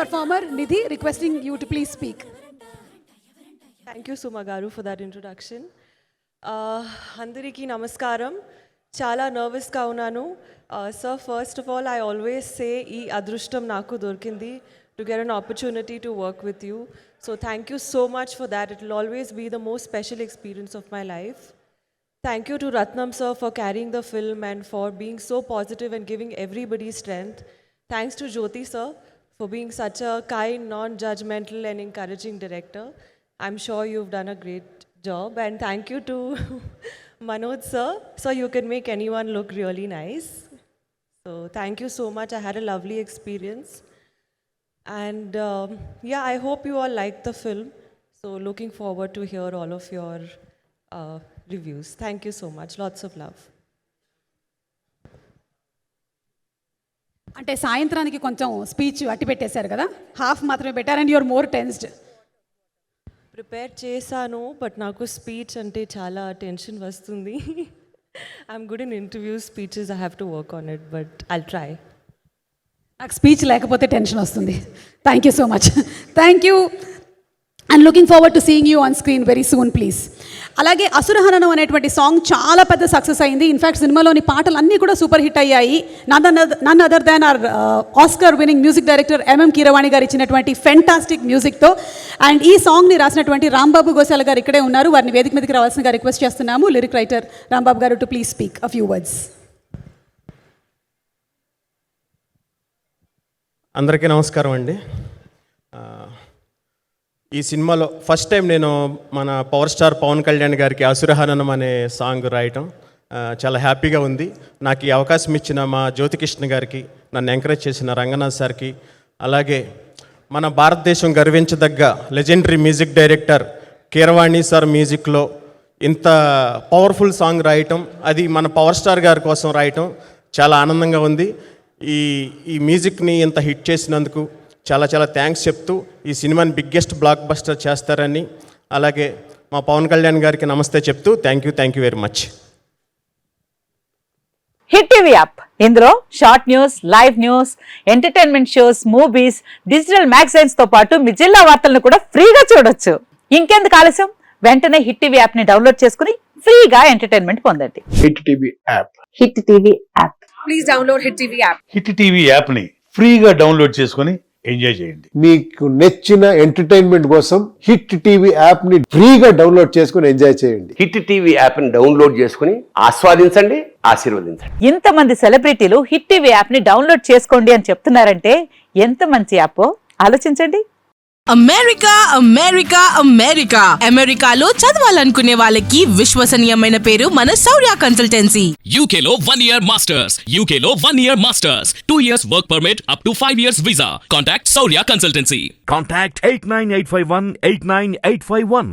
Performer Nidhi, requesting you to please speak. Thank you, Suma Garu, for that introduction. Andariki namaskaram. Chala nervous ga unnanu. Sir, first of all, I always say ee adrushtam naku dorkindi to get an opportunity to work with you. So thank you so much for that. It will always be the most special experience of my life. Thank you to Ratnam sir for carrying the film and for being so positive and giving everybody strength. Thanks to Jyoti sir for being such a kind, non-judgmental and encouraging director. I'm sure you've done a great job. And thank you to Manoj sir. So you can make anyone look really nice. So thank you so much. I had a lovely experience. And yeah, I hope you all liked the film. So looking forward to hear all of your reviews. Thank you so much. Lots of love. అంటే సాయంత్రానికి కొంచెం speech అట్టి పెట్టేశారు కదా, half మాత్రమే పెట్టారు and you're more tensed. Prepare చేశాను but నాకు స్పీచ్ అంటే చాలా టెన్షన్ వస్తుంది. I'm good in interview speeches, I have to work on it but I'll try. నాకు స్పీచ్ లేకపోతే టెన్షన్ వస్తుంది. Thank you so much. Thank you and looking forward to seeing you on screen very soon please. అలాగే అసురహననం అనేటువంటి song చాలా పెద్ద success అయింది. In fact సినిమాలోని పాటలు అన్నీ కూడా సూపర్ హిట్ అయ్యాయి. None other than our Oscar winning music director MM Keeravani గారు ఇచ్చినటువంటి ఫెంటాస్టిక్ మ్యూజిక్తో. అండ్ ఈ సాంగ్ని రాసినటువంటి రాంబాబు గోశాల గారు ఇక్కడే ఉన్నారు. వారిని వేదిక మీదకి రావాల్సిందిగా రిక్వెస్ట్ చేస్తున్నాము. లిరిక్ రైటర్ రాంబాబు గారు to please speak a few words. అందరికీ నమస్కారం అండి. ఈ సినిమాలో ఫస్ట్ టైం నేను మన పవర్ స్టార్ పవన్ కళ్యాణ్ గారికి అసురహననం అనే సాంగ్ రాయటం చాలా హ్యాపీగా ఉంది. నాకు ఈ అవకాశం ఇచ్చిన మా జ్యోతికృష్ణ గారికి, నన్ను ఎంకరేజ్ చేసిన రంగనాథ్ సార్కి, అలాగే మన భారతదేశం గర్వించదగ్గ legendary music director Keeravani sir మ్యూజిక్లో ఇంత పవర్ఫుల్ సాంగ్ రాయటం, అది మన పవర్ స్టార్ గారి కోసం రాయటం చాలా ఆనందంగా ఉంది. ఈ మ్యూజిక్ని ఇంత హిట్ చేసినందుకు చాలా చాలా థ్యాంక్స్ చెప్తూ ఈ సినిమాని బిగ్గెస్ట్ బ్లాక్ బస్టర్ చేస్తారని, అలాగే మా పవన్ కళ్యాణ్ గారికి నమస్తే చెప్తూ thank you very much. Hit TV app, ఇందులో short news, live news, entertainment shows, movies, digital magazines తో పాటు మీ జిల్లా వార్తలను కూడా ఫ్రీగా చూడొచ్చు. ఇంకెందుకు ఆలస్యం, వెంటనే హిట్ టీవీ యాప్ ని డౌన్లోడ్ చేసుకుని ఫ్రీగా ఎంటర్టైన్మెంట్ పొందండి. Hit TV app, hit TV app, please download hit TV app. Hit TV app ని ఫ్రీగా డౌన్లోడ్ చేసుకుని ఎంజాయ్ చేయండి. మీకు నచ్చిన ఎంటర్టైన్మెంట్ కోసం హిట్ టీవీ యాప్ ని ఫ్రీగా డౌన్లోడ్ చేసుకుని ఎంజాయ్ చేయండి. హిట్ టీవీ యాప్ ని డౌన్లోడ్ చేసుకుని ఆస్వాదించండి, ఆశీర్వదించండి. ఇంతమంది సెలబ్రిటీలు హిట్ టీవీ యాప్ ని డౌన్లోడ్ చేసుకోండి అని చెప్తున్నారంటే ఎంత మంచి యాప్ ఆలోచించండి. అమెరికా అమెరికా అమెరికా అమెరికాలో చదవాలనుకునే వాళ్ళకి విశ్వసనీయమైన పేరు మన శౌర్య కన్సల్టెన్సీ. UK లో 1 year masters, UK లో 1 year masters, 2 years work permit up to 5 years visa. Contact Shaurya Consultancy. Contact 89851 89851.